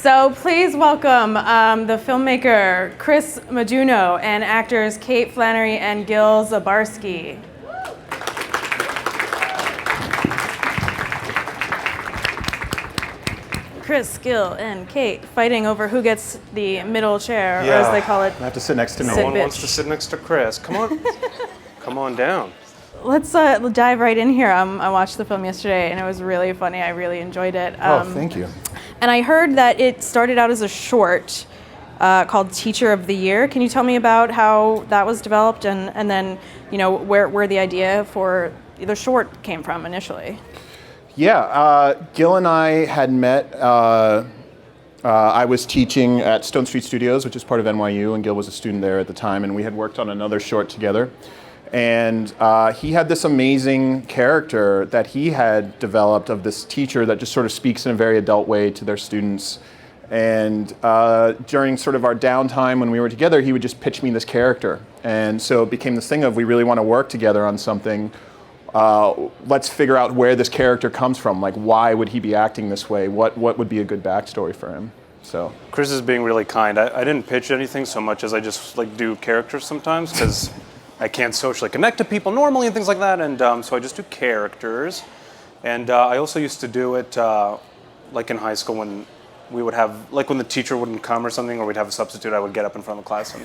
So please welcome the filmmaker Chris Modoono and actors Kate Flannery and Gil Zabarsky. Chris, Gil, and Kate fighting over who gets the middle chair, or as they call it. I have to sit next to me. No one wants to sit next to Chris. Come on, come on down. Let's dive right in here. I watched the film yesterday, and it was really funny. I really enjoyed it. Thank you. And I heard that it started out as a short called Teacher of the Year. Can you tell me about how that was developed, and then where the idea for the short came from initially? Yeah, Gil and I had met. I was teaching at Stone Street Studios, which is part of NYU, and Gil was a student there at the time, and we had worked on another short together. And he had this amazing character that he had developed of this teacher that just sort of speaks in a very adult way to their students. And during sort of our downtime when we were together, he would just pitch me this character. And so it became this thing of, we really want to work together on something. Let's figure out where this character comes from. Like, why would he be acting this way? What would be a good backstory for him? So Chris is being really kind. I didn't pitch anything so much as I just do characters sometimes, because I can't socially connect to people normally and things like that, and so I just do characters. And I also used to do it like in high school when we would have, like when the teacher wouldn't come or something, or we'd have a substitute, I would get up in front of the class and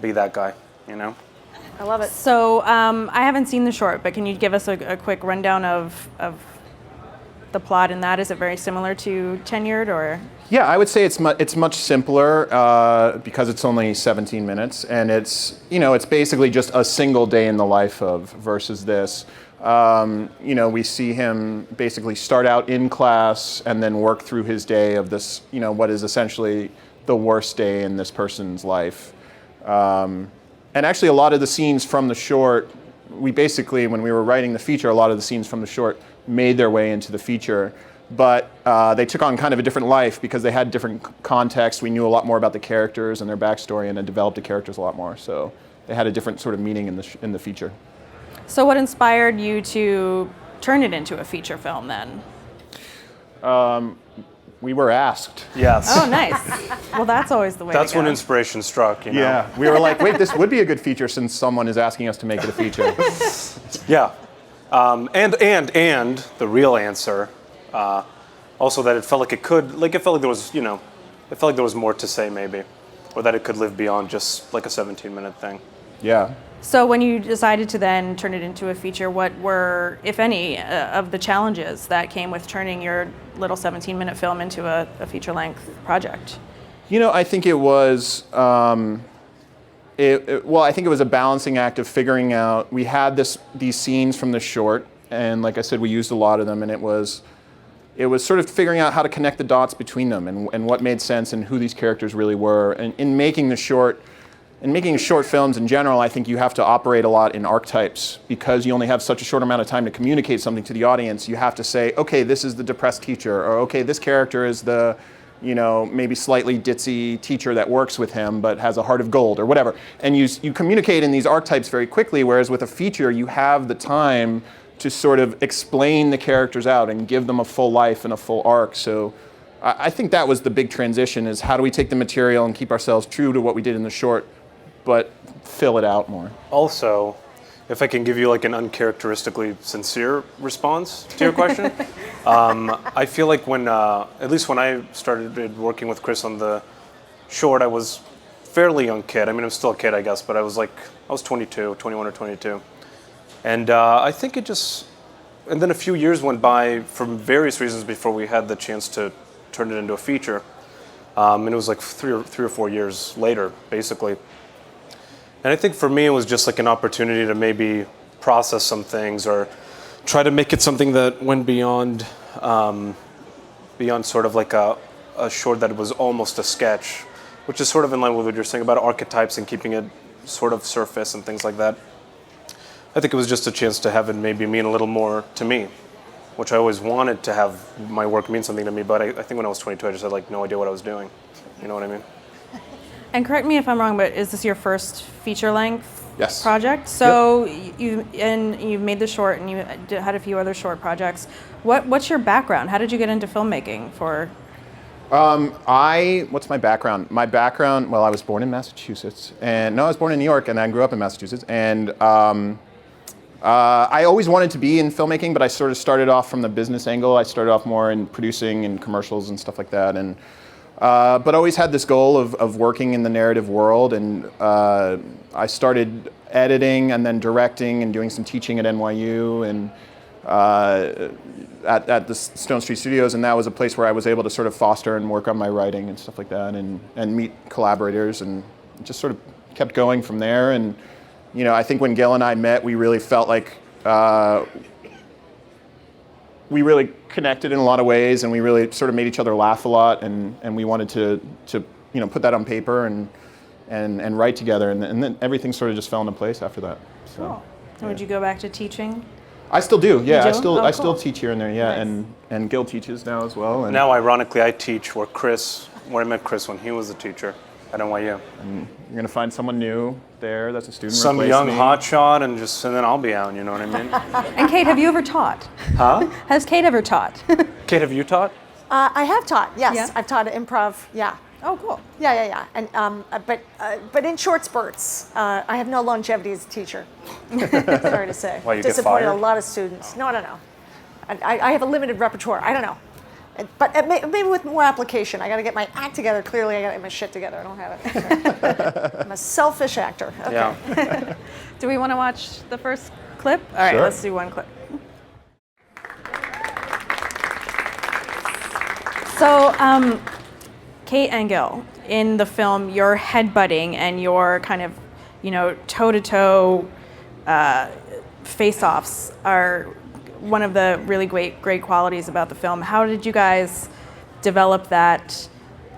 be that guy, I love it. So I haven't seen the short, but can you give us a quick rundown of the plot in that? Is it very similar to Tenured, or? yeah, I would say it's much simpler because it's only 17 minutes, and it's basically just a single day in the life of versus this. We see him basically start out in class and then work through his day of this, what is essentially the worst day in this person's life. And actually, a lot of the scenes from the short, we basically, when we were writing the feature, a lot of the scenes from the short made their way into the feature. But they took on kind of a different life because they had different context. We knew a lot more about the characters and their backstory, and had developed the characters a lot more. So they had a different sort of meaning in the feature. So what inspired you to turn it into a feature film then? We were asked. Yes. Oh, nice. Well, that's always the way That's to go. when inspiration struck, Yeah, we were like, wait, this would be a good feature since someone is asking us to make it a feature. Yeah. And the real answer, also that it felt like it could, it felt like there was, it felt like there was more to say maybe, or that it could live beyond just like a 17-minute thing. Yeah. So when you decided to then turn it into a feature, what were, if any, of the challenges that came with turning your little 17-minute film into a feature-length project? I think it was, I think it was a balancing act of figuring out, we had these scenes from the short, and like I said, we used a lot of them, and it was sort of figuring out how to connect the dots between them and what made sense and who these characters really were. And in making short films in general, I think you have to operate a lot in archetypes because you only have such a short amount of time to communicate something to the audience. You have to say, okay, this is the depressed teacher, or okay, this character is the, maybe slightly ditzy teacher that works with him but has a heart of gold, or whatever. And you communicate in these archetypes very quickly, whereas with a feature, you have the time to sort of explain the characters out and give them a full life and a full arc. So I think that was the big transition, is how do we take the material and keep ourselves true to what we did in the short, but fill it out more. Also, if I can give you an uncharacteristically sincere response to your question, I feel like at least when I started working with Chris on the short, I was fairly young kid. I mean, I'm still a kid, I guess, but I was 21 or 22. And I think and then a few years went by for various reasons before we had the chance to turn it into a feature. And it was 3 or 4 years later, basically. And I think for me, it was just an opportunity to maybe process some things or try to make it something that went beyond sort of a short that was almost a sketch, which is sort of in line with what you're saying about archetypes and keeping it sort of surface and things like that. I think it was just a chance to have it maybe mean a little more to me, which I always wanted to have my work mean something to me, but I think when I was 22, I just had no idea what I was doing. You know what I mean? And correct me if I'm wrong, but is this your first feature-length Yes. project? So you made the short, and you had a few other short projects. What's your background? How did you get into filmmaking for What's my background? My background, well, I was born in Massachusetts, and no, I was born in New York, and I grew up in Massachusetts, and I always wanted to be in filmmaking, but I sort of started off from the business angle. I started off more in producing and commercials and stuff like that, and but always had this goal of working in the narrative world, and I started editing and then directing and doing some teaching at NYU and at the Stone Street Studios, and that was a place where I was able to sort of foster and work on my writing and stuff like that, and meet collaborators, and just sort of kept going from there. And you know, I think when Gil and I met, we really felt like we really connected in a lot of ways, and we really sort of made each other laugh a lot, and we wanted to you know, put that on paper and write together, and then everything sort of just fell into place after that. So, Cool. And would you go back to teaching? I still do. Yeah, You do? I Oh, still cool. teach here and there. Yeah, Nice. and Gil teaches now as well. And Now, ironically, I teach where I met Chris when he was a teacher at NYU. you're gonna find someone new there that's a student. Some replace young me. hotshot, and then I'll be out. You know what I mean? And Kate, have you ever taught? Huh? Has Kate ever taught? Kate, have you taught? I have taught, yes. Yeah? I've taught improv, yeah. Oh, cool. Yeah. And but in short spurts. I have no longevity as a teacher. Sorry to say. Why, you get Disappointed fired? a lot of students. No. I have a limited repertoire. I don't know. But maybe with more application. I got to get my act together. Clearly, I got to get my shit together. I don't have it. I'm a selfish actor. Okay. Yeah. Do we want to watch the first clip? All right, Sure. let's do one clip. So, Kate and Gil, in the film, your headbutting and your kind of, you know, toe-to-toe face-offs are one of the really great qualities about the film. How did you guys develop that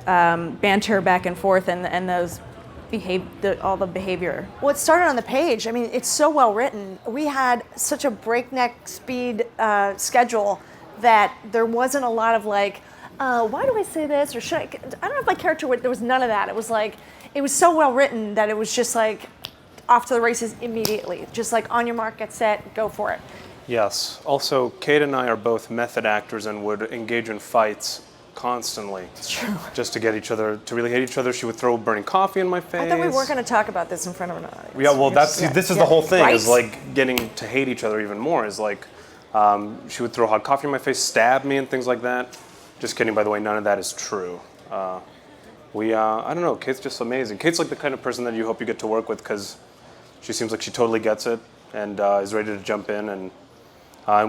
banter back and forth and those all the behavior? Well, it started on the page. I mean, it's so well written. We had such a breakneck speed schedule that there wasn't a lot of like, why do I say this? Or should I don't know if my character would, there was none of that. It was like, it was so well written that it was just like off to the races immediately. Just like on your mark, get set, go for it. Yes. Also, Kate and I are both method actors and would engage in fights constantly. It's true. Just to get each other to really hate each other. She would throw burning coffee in my face. I thought we weren't going to talk about this in front of an audience. Yeah, well, this is the whole thing. Right? Is like getting to hate each other even more. Is like she would throw hot coffee in my face, stab me, and things like that. Just kidding, by the way. None of that is true. I don't know. Kate's just amazing. Kate's like the kind of person that you hope you get to work with because she seems like she totally gets it and is ready to jump in. And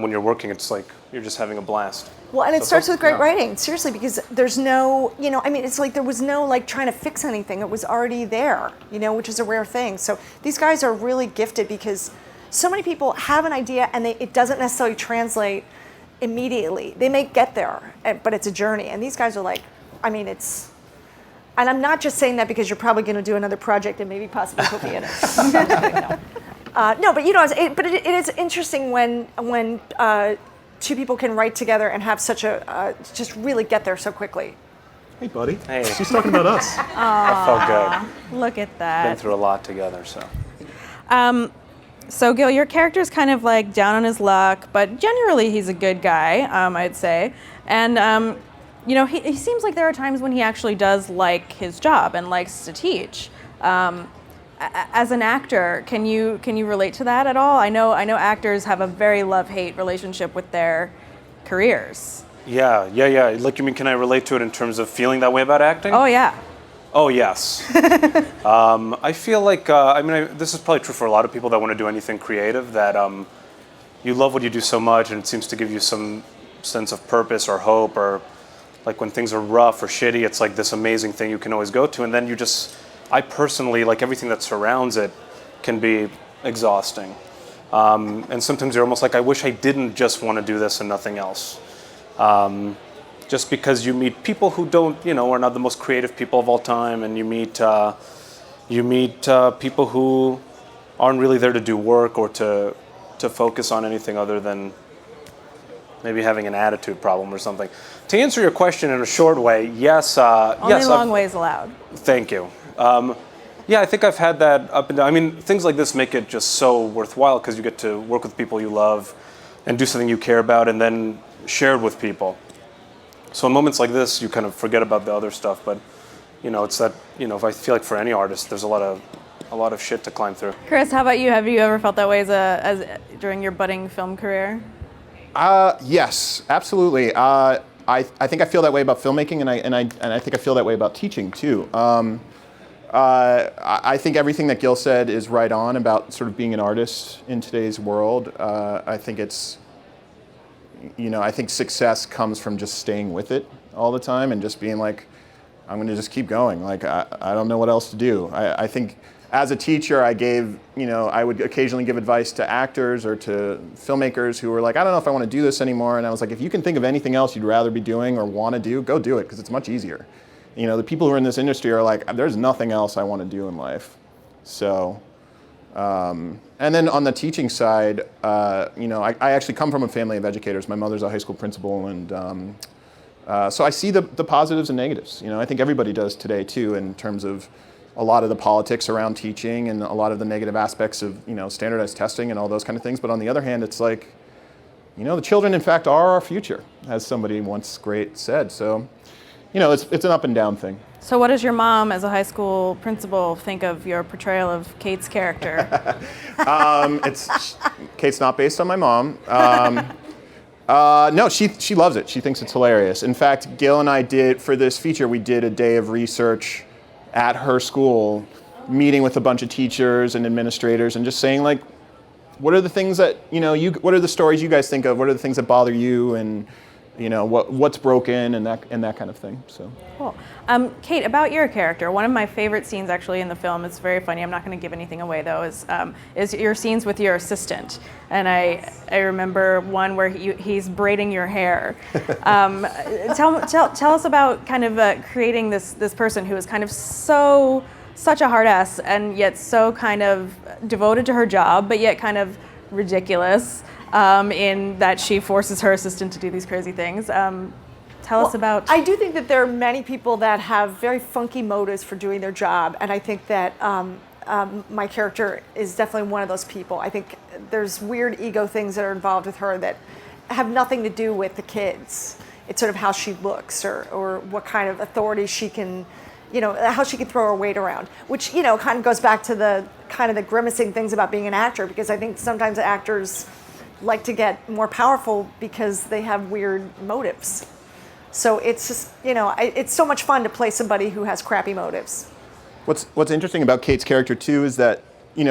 when you're working, it's like you're just having a blast. Well, and it starts with great yeah. writing, seriously, because there's no, you know, I mean, it's like there was no like trying to fix anything. It was already there, you know, which is a rare thing. So these guys are really gifted because so many people have an idea and it doesn't necessarily translate immediately. They may get there, but it's a journey. And these guys are like, I mean, it's, and I'm not just saying that because you're probably going to do another project and maybe possibly put me in it. No, but you know, it is interesting when two people can write together and have such a just really get there so quickly. Hey, buddy. Hey. She's talking about us. That felt good. Look at Been that. through a lot together, so. So Gil, your character's kind of like down on his luck, but generally he's a good guy, I'd say. And you know, he seems like there are times when he actually does like his job and likes to teach. As an actor, can you relate to that at all? I know actors have a very love-hate relationship with their careers. Yeah. Like, you mean, can I relate to it in terms of feeling that way about acting? Oh yeah. Oh, yes. I feel like, this is probably true for a lot of people that want to do anything creative, that you love what you do so much and it seems to give you some sense of purpose or hope, or like when things are rough or shitty, it's like this amazing thing you can always go to, and then I personally, like everything that surrounds it, can be exhausting. And sometimes you're almost like, I wish I didn't just want to do this and nothing else. Just because you meet people who are not the most creative people of all time, and you meet people who aren't really there to do work or to focus on anything other than maybe having an attitude problem or something. To answer your question in a short way, yes. Only long ways allowed. Thank you. Yeah, I think I've had that up and down. I mean, things like this make it just so worthwhile because you get to work with people you love and do something you care about and then share it with people. So in moments like this, you kind of forget about the other stuff. But it's that if I feel like for any artist, there's a lot of shit to climb through. Chris, how about you? Have you ever felt that way as during your budding film career? Yes, absolutely. I think I feel that way about filmmaking, and I think I feel that way about teaching too. I think everything that Gil said is right on about sort of being an artist in today's world. I think I think success comes from just staying with it all the time and just being like, I'm going to just keep going. Like, I don't know what else to do. I think as a teacher, I would occasionally give advice to actors or to filmmakers who were like, I don't know if I want to do this anymore. And I was like, if you can think of anything else you'd rather be doing or want to do, go do it, because it's much easier. The people who are in this industry are like, there's nothing else I want to do in life. So, and then on the teaching side, I actually come from a family of educators. My mother's a high school principal, and so I see the positives and negatives. I think everybody does today too, in terms of a lot of the politics around teaching and a lot of the negative aspects of standardized testing and all those kind of things. But on the other hand, it's like, the children in fact are our future, as somebody once great said. So, it's an up and down thing. So what does your mom, as a high school principal, think of your portrayal of Kate's character? Kate's not based on my mom. No, she loves it. She thinks it's hilarious. In fact, Gil and I for this feature, we did a day of research at her school, meeting with a bunch of teachers and administrators and just saying, like, what are the things that, what are the stories you guys think of? What are the things that bother you? And, what's broken and that kind of thing. So cool. Kate, about your character, one of my favorite scenes actually in the film, it's very funny, I'm not going to give anything away though, is your scenes with your assistant. And I remember one where he's braiding your hair. Tell us about kind of creating this person who is kind of such a hard ass and yet so kind of devoted to her job, but yet kind of ridiculous in that she forces her assistant to do these crazy things. Tell us about... I do think that there are many people that have very funky motives for doing their job, and I think that my character is definitely one of those people. I think there's weird ego things that are involved with her that have nothing to do with the kids. It's sort of how she looks or what kind of authority she can, how she can throw her weight around, which, kind of goes back to the grimacing things about being an actor, because I think sometimes actors like to get more powerful because they have weird motives. So it's just, it's so much fun to play somebody who has crappy motives. What's interesting about Kate's character too is that,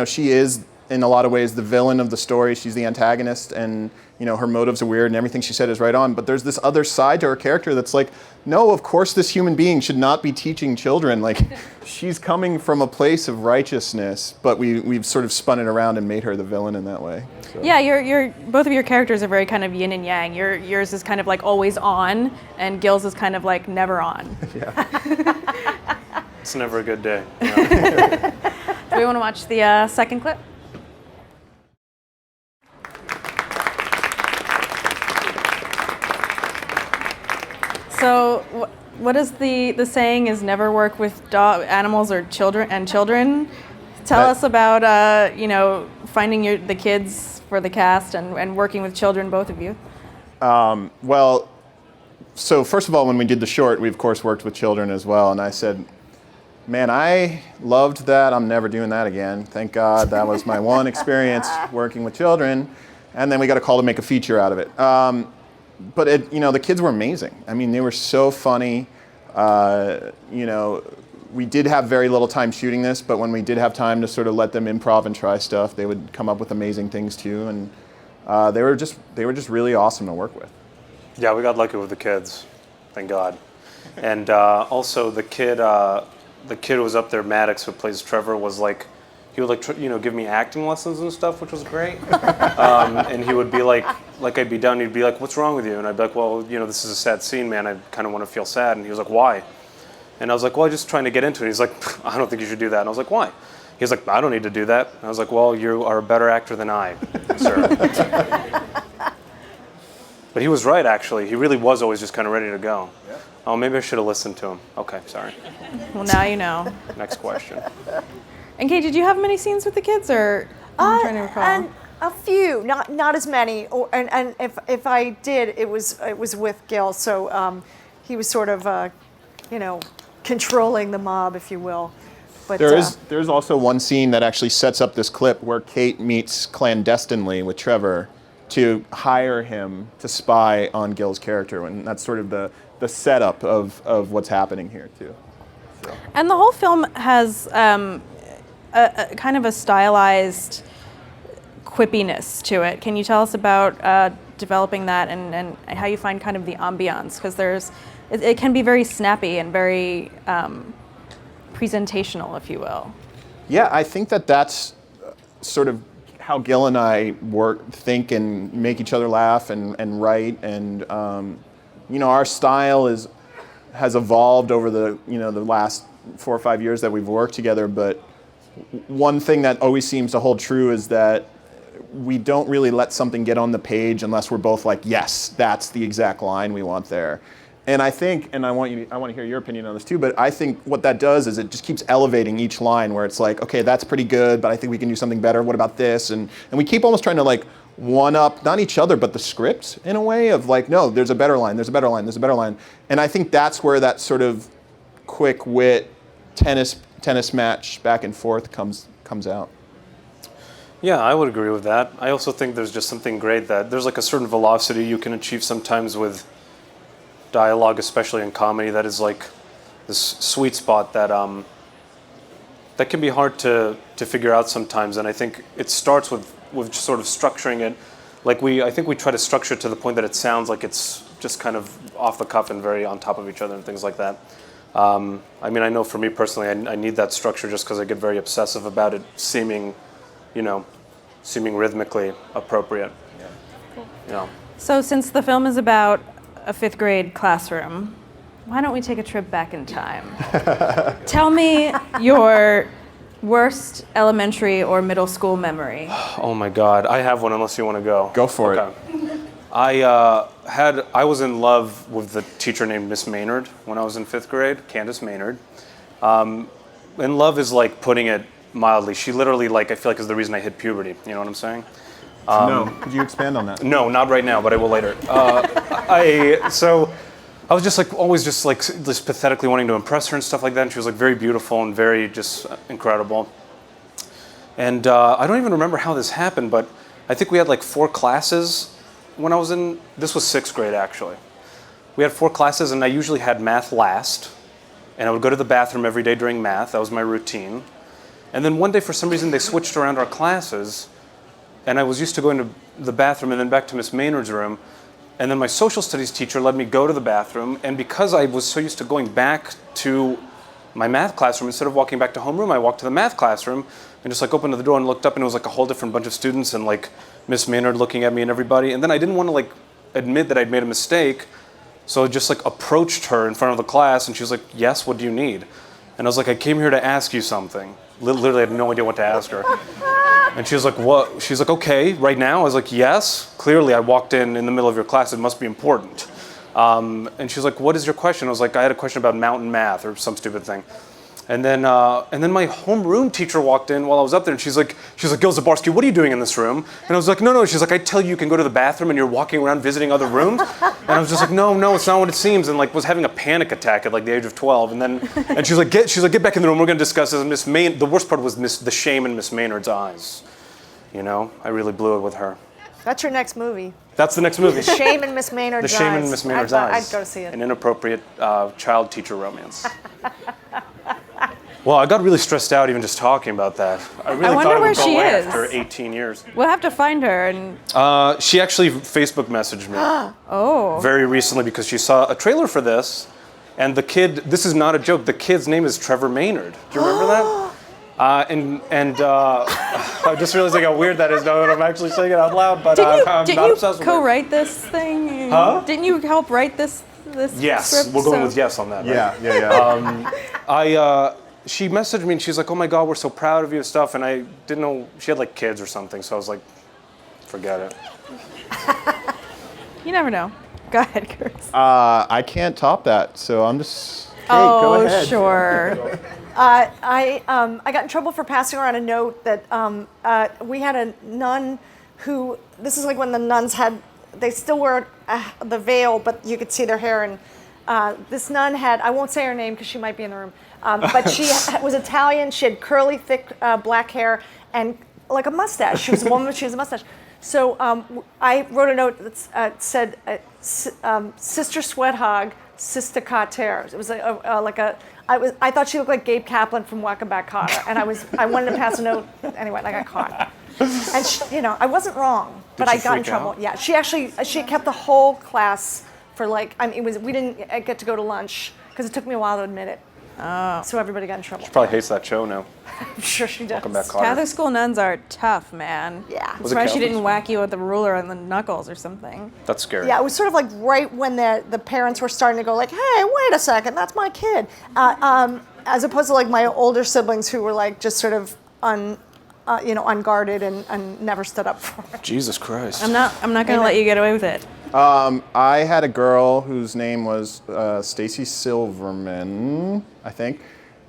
she is in a lot of ways the villain of the story. She's the antagonist, and her motives are weird and everything she said is right on. But there's this other side to her character that's like, no, of course this human being should not be teaching children. Like, she's coming from a place of righteousness, but we've sort of spun it around and made her the villain in that way. So. Yeah, both of your characters are very kind of yin and yang. Yours is kind of like always on, and Gil's is kind of like never on. Yeah. It's never a good day. Do we want to watch the second clip? So, what is the saying is never work with animals or children? Tell us about finding the kids for the cast and working with children, both of you. Well, so first of all, when we did the short, we of course worked with children as well, and I said, man, I loved that. I'm never doing that again. Thank God, that was my one experience working with children. And then we got a call to make a feature out of it. But the kids were amazing. I mean, they were so funny. We did have very little time shooting this, but when we did have time to sort of let them improv and try stuff, they would come up with amazing things too. And they were just really awesome to work with. Yeah, we got lucky with the kids, thank God. And also the kid who was up there, Maddox, who plays Trevor, was like, he would give me acting lessons and stuff, which was great. And he would be like I'd be down, he'd be like, what's wrong with you? And I'd be like, well, this is a sad scene, man. I kind of want to feel sad. And he was like, why? And I was like, well, I'm just trying to get into it. And he's like, I don't think you should do that. And I was like, why? He was like, I don't need to do that. And I was like, well, you are a better actor than I, sir. But he was right, actually. He really was always just kind of ready to go. Yeah. Oh, maybe I should have listened to him. Okay, sorry. Well, now you know. Next question. And Kate, did you have many scenes with the kids, or I'm trying to recall? A few, not as many. And if I did, it was with Gil. So he was sort of, controlling the mob, if you will. But There's also one scene that actually sets up this clip where Kate meets clandestinely with Trevor to hire him to spy on Gil's character, and that's sort of the setup of what's happening here too. So. And the whole film has a kind of a stylized quippiness to it. Can you tell us about developing that and how you find kind of the ambiance? Because it can be very snappy and very presentational, if you will. Yeah, I think that's sort of how Gil and I think and make each other laugh and write, and our style has evolved over the last 4 or 5 years that we've worked together. But one thing that always seems to hold true is that we don't really let something get on the page unless we're both like, yes, that's the exact line we want there. And I think, and I want to hear your opinion on this too, but I think what that does is it just keeps elevating each line where it's like, okay, that's pretty good, but I think we can do something better. What about this? And we keep almost trying to like one up, not each other, but the script in a way of like, no, there's a better line, there's a better line, there's a better line. And I think that's where that sort of quick wit tennis match back and forth comes out. Yeah, I would agree with that. I also think there's just something great that there's like a certain velocity you can achieve sometimes with dialogue, especially in comedy, that is like this sweet spot that that can be hard to figure out sometimes. And I think it starts with just sort of structuring it. Like I think we try to structure it to the point that it sounds like it's just kind of off the cuff and very on top of each other and things like that. I mean, I know for me personally, I need that structure just because I get very obsessive about it seeming rhythmically appropriate. Yeah. Cool. Yeah. So since the film is about a 5th grade classroom, why don't we take a trip back in time? Tell me your worst elementary or middle school memory. Oh my God, I have one unless you want to go. Go for it. I was in love with the teacher named Miss Maynard when I was in 5th grade, Candace Maynard. And love is like putting it mildly. She literally, like, I feel like is the reason I hit puberty. You know what I'm saying? No. Could you expand on that? No, not right now, but I will later. So I was just like always just pathetically wanting to impress her and stuff like that. And she was like very beautiful and very just incredible. And I don't even remember how this happened, but I think we had like 4 classes when I was in. This was 6th grade actually. We had 4 classes, and I usually had math last, and I would go to the bathroom every day during math. That was my routine. And then one day, for some reason, they switched around our classes. And I was used to going to the bathroom and then back to Miss Maynard's room. And then my social studies teacher let me go to the bathroom. And because I was so used to going back to my math classroom, instead of walking back to homeroom, I walked to the math classroom and just like opened the door and looked up, and it was like a whole different bunch of students and like Miss Maynard looking at me and everybody. And then I didn't want to like admit that I'd made a mistake. So I just like approached her in front of the class, and she was like, yes, what do you need? And I was like, I came here to ask you something. Literally, I had no idea what to ask her. And she was like, what? She's like, okay, right now? I was like, yes. Clearly, I walked in the middle of your class. It must be important. And she was like, what is your question? I was like, I had a question about mountain math or some stupid thing. And then my homeroom teacher walked in while I was up there, and she's like, Gil Zabarsky, what are you doing in this room? And I was like, no. She's like, I tell you can go to the bathroom, and you're walking around visiting other rooms. And I was just like, no, it's not what it seems. And like was having a panic attack at like the age of 12. And she's like, get back in the room. We're gonna discuss this. The worst part was the shame in Miss Maynard's eyes. You know, I really blew it with her. That's your next movie. That's the next movie. The Shame in Miss Maynard's Eyes. The Shame in Miss Maynard's Eyes. I'd go see it. An inappropriate child-teacher romance. Well, I got really stressed out even just talking about that. I really wonder thought it where would go she away is. after 18 years. We'll have to find her. And She actually Facebook messaged me very recently because she saw a trailer for this, and the kid, this is not a joke, the kid's name is Trevor Maynard. Do you remember that? I just realized how weird that is now that I'm actually saying it out loud, but I'm not obsessed with it. Didn't you co-write this thing? Huh? Didn't you help write this Yes, script? we're going with yes on that, right? Yeah. She messaged me and she's like, oh my God, we're so proud of you and stuff. And I didn't know, she had like kids or something. So I was like, forget it. You never know. Go ahead, Chris. I can't top that, so I'm just, Kate, go ahead. Oh, sure. I got in trouble for passing around a note that we had a nun who, this is like when the nuns they still wore the veil, but you could see their hair, and this nun had, I won't say her name because she might be in the room, but she was Italian. She had curly, thick black hair and like a mustache. She was a woman, but she was a mustache. So I wrote a note that said, Sister Sweat Hog, Sister Carter. It was I thought she looked like Gabe Kaplan from Welcome Back, Kotter, and I wanted to pass a note. Anyway, and I got caught. And she, I wasn't wrong, but I got in trouble. Out? Yeah, she kept the whole class for we didn't get to go to lunch because it took me a while to admit it. Oh. So everybody got in trouble. She probably hates that show now. I'm sure she does. Welcome Back, Kotter. Catholic school nuns are tough, man. Yeah. I'm surprised she didn't whack you with the ruler on the knuckles or something. That's scary. Yeah, it was sort of like right when the parents were starting to go like, hey, wait a second, that's my kid. As opposed to like my older siblings who were like just sort of unguarded and never stood up for it. Jesus Christ. I'm not going to let you get away with it. I had a girl whose name was Stacy Silverman, I think,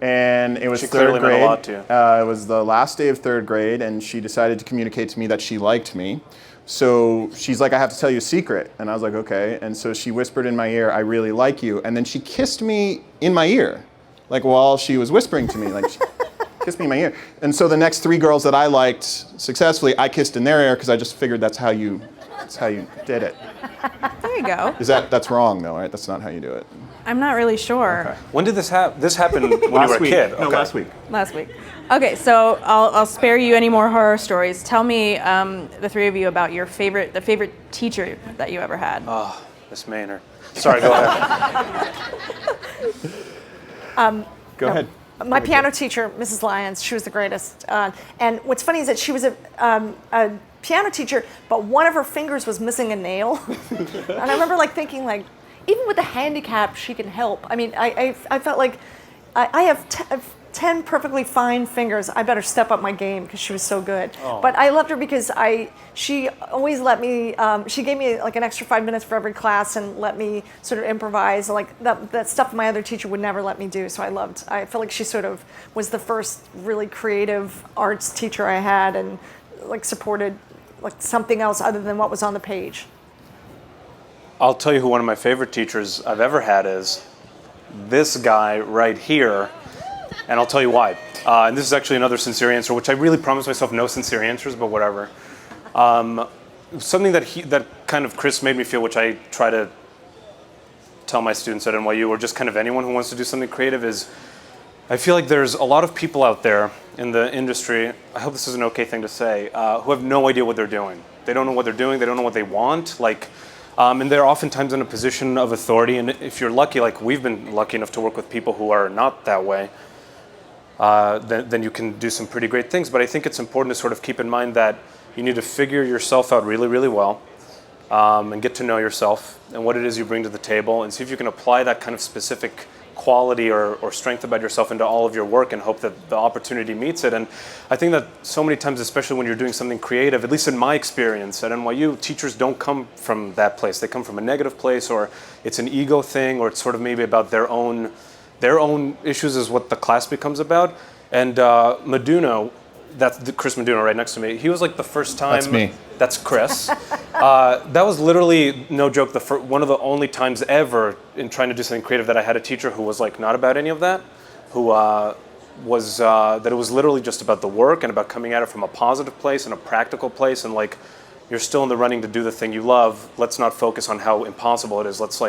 and it was She third clearly grade. meant a lot to you. It was the last day of third grade, and she decided to communicate to me that she liked me. So she's like, I have to tell you a secret. And I was like, okay. And so she whispered in my ear, I really like you. And then she kissed me in my ear, like while she was whispering to me, like she kissed me in my ear. And so the next 3 girls that I liked successfully, I kissed in their ear because I just figured that's how you did it. There you go. That's wrong though, right? That's not how you do it. I'm not really sure. Okay. When did this happen? This happened when you were a kid. No, Okay. last week. Last week. Okay, so I'll spare you any more horror stories. Tell me, the 3 of you, about the favorite teacher that you ever had. Oh, Miss Maynard. Sorry, go ahead. Go ahead. My piano teacher, Mrs. Lyons, she was the greatest. And what's funny is that she was a piano teacher, but one of her fingers was missing a nail. And I remember thinking even with a handicap, she can help. I mean, I felt like I have 10 perfectly fine fingers. I better step up my game because she was so good. Oh. But I loved her because she always let me, she gave me an extra 5 minutes for every class and let me sort of improvise, that stuff my other teacher would never let me do. So I feel like she sort of was the first really creative arts teacher I had and supported something else other than what was on the page. I'll tell you who one of my favorite teachers I've ever had is this guy right here, and I'll tell you why. And this is actually another sincere answer, which I really promised myself no sincere answers, but whatever. Something that kind of Chris made me feel, which I try to tell my students at NYU, or just kind of anyone who wants to do something creative, is I feel like there's a lot of people out there in the industry, I hope this is an okay thing to say, who have no idea what they're doing. They don't know what they're doing, they don't know what they want, and they're oftentimes in a position of authority, and if you're lucky, we've been lucky enough to work with people who are not that way, then you can do some pretty great things. But I think it's important to sort of keep in mind that you need to figure yourself out really, really well, and get to know yourself and what it is you bring to the table, and see if you can apply that kind of specific quality or strength about yourself into all of your work and hope that the opportunity meets it. And I think that so many times, especially when you're doing something creative, at least in my experience at NYU, teachers don't come from that place. They come from a negative place, or it's an ego thing, or it's sort of maybe about their own issues is what the class becomes about. And Modoono, that's Chris Modoono right next to me, he was the first time. That's me. That's Chris. That was literally, no joke, one of the only times ever in trying to do something creative that I had a teacher who was not about any of that, who was that it was literally just about the work and about coming at it from a positive place and a practical place, and you're still in the running to do the thing you love. Let's not focus on how impossible it is. Let's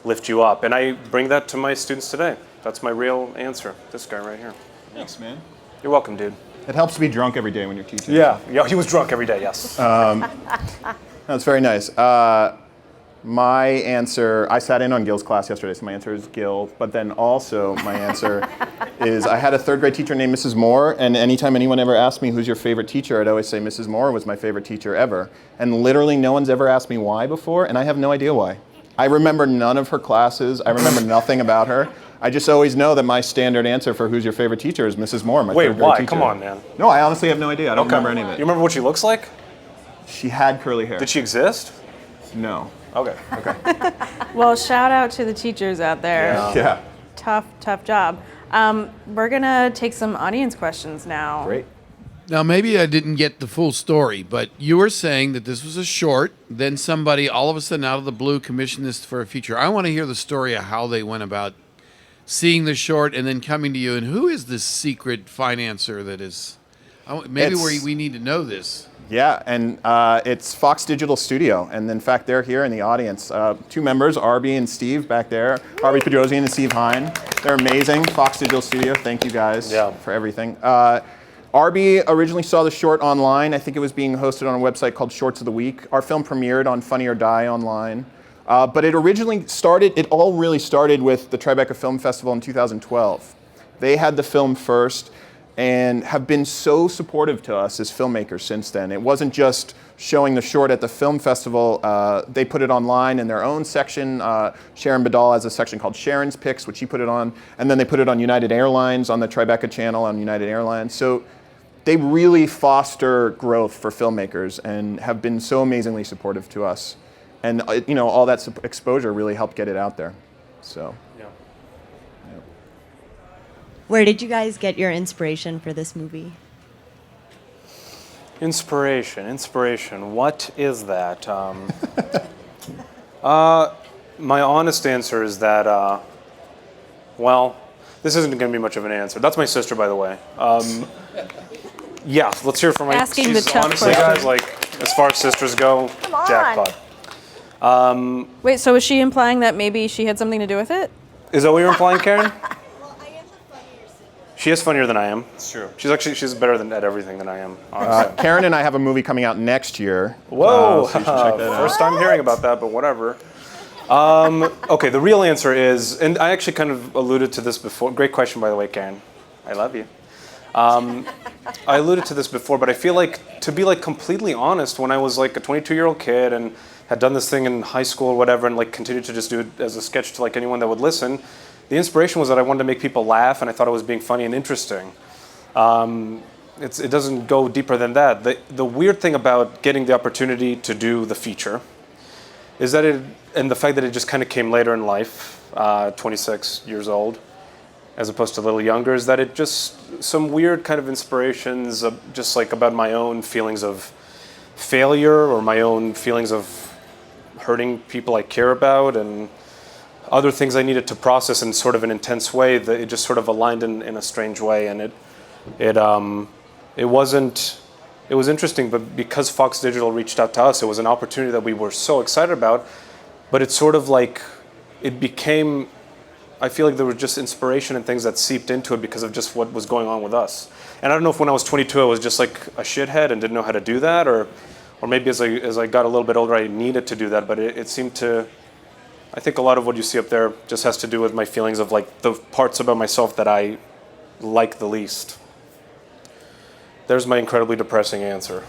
lift you up. And I bring that to my students today. That's my real answer. This guy right here. Thanks, man. You're welcome, dude. It helps to be drunk every day when you're teaching. Yeah, he was drunk every day, yes. That's very nice. My answer, I sat in on Gil's class yesterday, so my answer is Gil. But then also my answer is I had a 3rd grade teacher named Mrs. Moore, and anytime anyone ever asked me who's your favorite teacher, I'd always say Mrs. Moore was my favorite teacher ever. And literally no one's ever asked me why before, and I have no idea why. I remember none of her classes. I remember nothing about her. I just always know that my standard answer for who's your favorite teacher is Mrs. Moore, my 3rd grade why? teacher. Come on, man. No, I honestly have no idea. I don't remember any of it. You remember what she looks like? She had curly hair. Did she exist? No. Okay. Well, shout out to the teachers out there. Yeah. Tough job. We're going to take some audience questions now. Great. Now, maybe I didn't get the full story, but you were saying that this was a short, then somebody all of a sudden out of the blue commissioned this for a feature. I want to hear the story of how they went about seeing the short and then coming to you. And who is this secret financer that is... we need to know this. Yeah, and it's Fox Digital Studio. And in fact, they're here in the audience. Two members, Arby and Steve back there. Arby Pedrosian and Steve Hine. They're amazing. Fox Digital Studio, thank you guys for everything. Arby originally saw the short online. I think it was being hosted on a website called Shorts of the Week. Our film premiered on Funny or Die online. But it all really started with the Tribeca Film Festival in 2012. They had the film first and have been so supportive to us as filmmakers since then. It wasn't just showing the short at the film festival. They put it online in their own section. Sharon Badal has a section called Sharon's Picks, which she put it on. And then they put it on United Airlines, on the Tribeca channel on United Airlines. So they really foster growth for filmmakers and have been so amazingly supportive to us. And all that exposure really helped get it out there. So. Where did you guys get your inspiration for this movie? Inspiration. What is that? My honest answer is that, this isn't going to be much of an answer. That's my sister, by the way. Yeah, let's hear from my... Asking the tough honestly, questions. guys, as far as sisters go, Come on. jackpot. Wait, so is she implying that maybe she had something to do with it? Is that what you're implying, Karen? Well, I am the funnier sister. She is funnier than I am. It's true. She's better at everything than I am, honestly. Karen and I have a movie coming out next year. Whoa! So you should check that out. First time hearing about that, but whatever. Okay, the real answer is, and I actually kind of alluded to this before. Great question, by the way, Karen. I love you. I alluded to this before, but I feel like, to be like completely honest, when I was like a 22-year-old kid and had done this thing in high school or whatever, and like continued to just do it as a sketch to like anyone that would listen, the inspiration was that I wanted to make people laugh, and I thought it was being funny and interesting. It doesn't go deeper than that. The weird thing about getting the opportunity to do the feature is that and the fact that it just kind of came later in life, 26 years old, as opposed to a little younger, is that it just, some weird kind of inspirations just like about my own feelings of failure or my own feelings of hurting people I care about and other things I needed to process in sort of an intense way, that it just sort of aligned in a strange way. And it was interesting, but because Fox Digital reached out to us, it was an opportunity that we were so excited about, but it's sort of like, it became, I feel like there was just inspiration and things that seeped into it because of just what was going on with us. And I don't know if when I was 22 I was just like a shithead and didn't know how to do that, or maybe as I got a little bit older I needed to do that, but it seemed to, I think a lot of what you see up there just has to do with my feelings of like the parts about myself that I like the least. There's my incredibly depressing answer.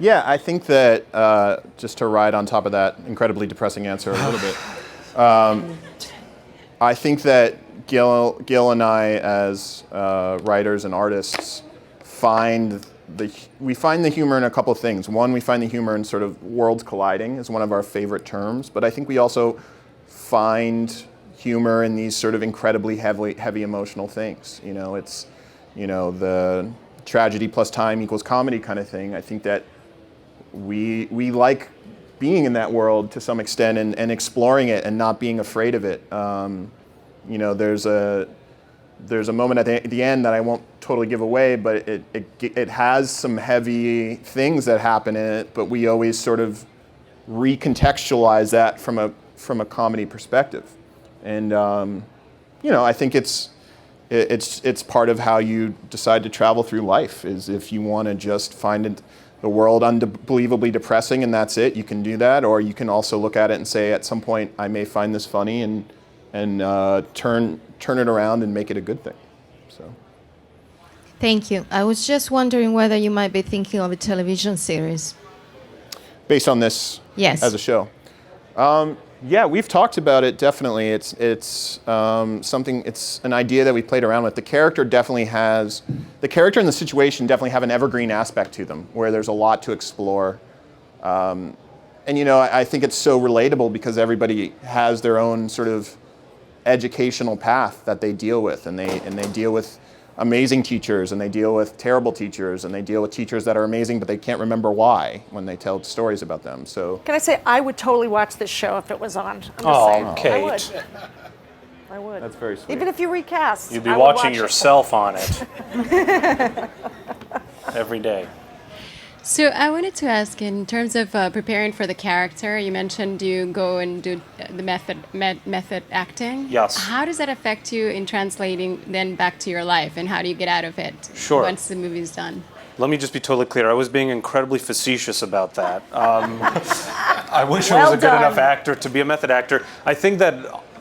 Yeah, I think that, just to ride on top of that incredibly depressing answer a little bit, I think that Gil and I, as writers and artists, we find the humor in a couple of things. One, we find the humor in sort of worlds colliding is one of our favorite terms, but I think we also find humor in these sort of incredibly heavy emotional things. It's the tragedy plus time equals comedy kind of thing. I think that we like being in that world to some extent and exploring it and not being afraid of it. There's a moment at the end that I won't totally give away, but it has some heavy things that happen in it, but we always sort of recontextualize that from a comedy perspective. And I think it's part of how you decide to travel through life, is if you want to just find the world unbelievably depressing and that's it, you can do that, or you can also look at it and say, at some point I may find this funny and turn it around and make it a good thing. So. Thank you. I was just wondering whether you might be thinking of a television series. Based on this as a show. Yeah, we've talked about it, definitely. It's something, it's an idea that we played around with. The character and the situation definitely have an evergreen aspect to them, where there's a lot to explore. And I think it's so relatable because everybody has their own sort of educational path that they deal with, and they deal with amazing teachers, and they deal with terrible teachers, and they deal with teachers that are amazing, but they can't remember why when they tell stories about them. So Can I say I would totally watch this show if it was on? I'm just Oh, saying. Kate. I would. that's very sweet. Even if you recast. You'd be I would watching watch it. yourself on it every day. So I wanted to ask, in terms of preparing for the character, you mentioned you go and do the method acting. Yes. How does that affect you in translating then back to your life, and how do you get out of it Sure. once the movie's done? Let me just be totally clear. I was being incredibly facetious about that. I wish I was Well a good enough done. actor to be a method actor. I think that,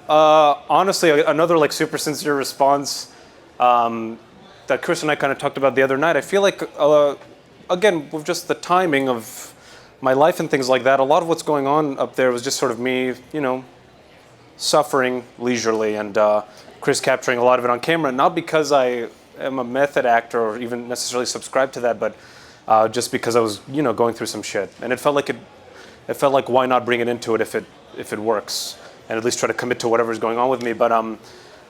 honestly, another like super sincere response that Chris and I kind of talked about the other night. I feel like, again, with just the timing of my life and things like that, a lot of what's going on up there was just sort of me, suffering leisurely, and Chris capturing a lot of it on camera. Not because I am a method actor or even necessarily subscribe to that, but just because I was, going through some shit, and it felt like why not bring it into it if it works, and at least try to commit to whatever's going on with me. But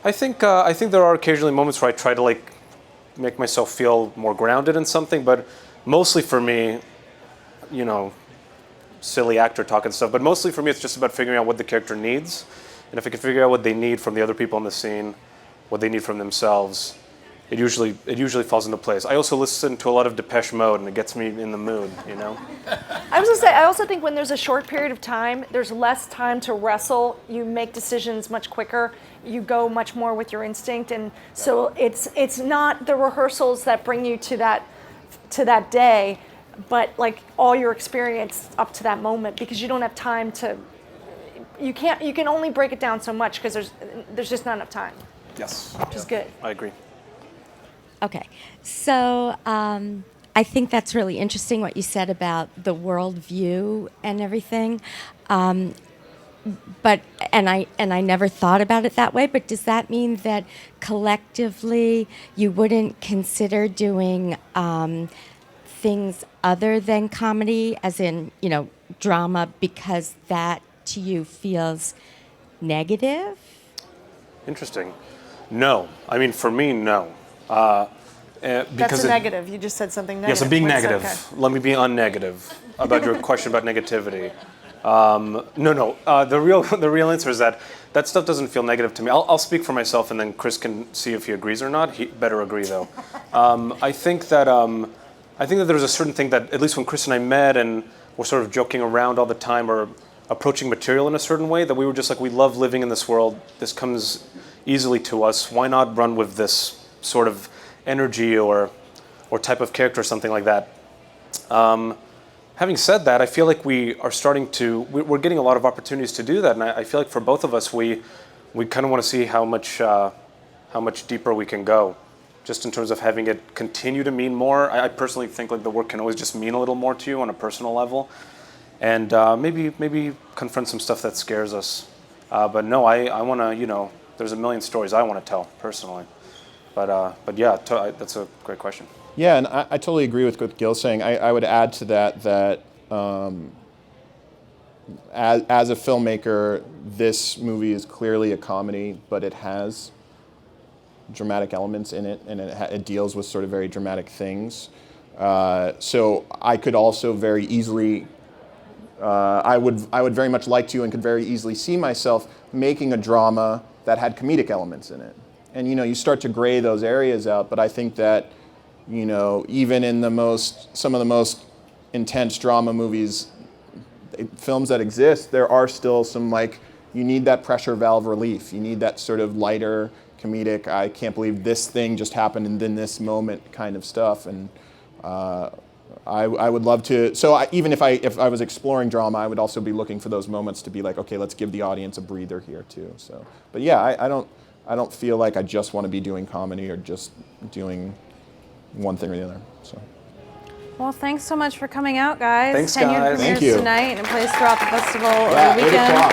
I think there are occasionally moments where I try to like make myself feel more grounded in something, but mostly for me, silly actor talk and stuff, but mostly for me it's just about figuring out what the character needs, and if I can figure out what they need from the other people in the scene, what they need from themselves, it usually falls into place. I also listen to a lot of Depeche Mode, and it gets me in the mood, I was gonna say, I also think when there's a short period of time, there's less time to wrestle. You make decisions much quicker. You go much more with your instinct, and so it's not the rehearsals that bring you to that day, but like all your experience up to that moment, because you don't have time to. You can only break it down so much because there's just not enough time, Yes. which is good. I agree. Okay, so I think that's really interesting what you said about the worldview and everything. But I never thought about it that way. But does that mean that collectively you wouldn't consider doing things other than comedy, as in drama, because that to you feels negative? Interesting. No, I mean for me, no. That's Because a negative. You just said something negative. Yes, I'm being What's negative. okay? Let me be unnegative about your question about negativity. No. The real answer is that stuff doesn't feel negative to me. I'll speak for myself, and then Chris can see if he agrees or not. He better agree, though. I think that there's a certain thing that, at least when Chris and I met and we're sort of joking around all the time or approaching material in a certain way, that we were just like, we love living in this world. This comes easily to us. Why not run with this sort of energy or type of character or something like that? Having said that, I feel like we're getting a lot of opportunities to do that, and I feel like for both of us, we kind of want to see how much deeper we can go, just in terms of having it continue to mean more. I personally think like the work can always just mean a little more to you on a personal level, and maybe confront some stuff that scares us. But no, I want to, there's a million stories I want to tell personally. But yeah, that's a great question. Yeah, and I totally agree with what Gil's saying. I would add to that as a filmmaker, this movie is clearly a comedy, but it has dramatic elements in it, and it deals with sort of very dramatic things. So I could also very easily, I would very much like to and could very easily see myself making a drama that had comedic elements in it. And you start to gray those areas out, but I think that even in some of the most intense drama movies, films that exist, there are still some you need that pressure valve relief. You need that sort of lighter comedic, I can't believe this thing just happened and in this moment kind of stuff. And I would love to. So even if I was exploring drama, I would also be looking for those moments to be like, okay, let's give the audience a breather here too. So, but yeah, I don't feel like I just want to be doing comedy or just doing one thing or the other. So. Well, thanks so much for coming out, guys. Thanks, Tenured guys. premieres Thank you. tonight and plays throughout the festival over Yeah, the 8 weekend. o'clock.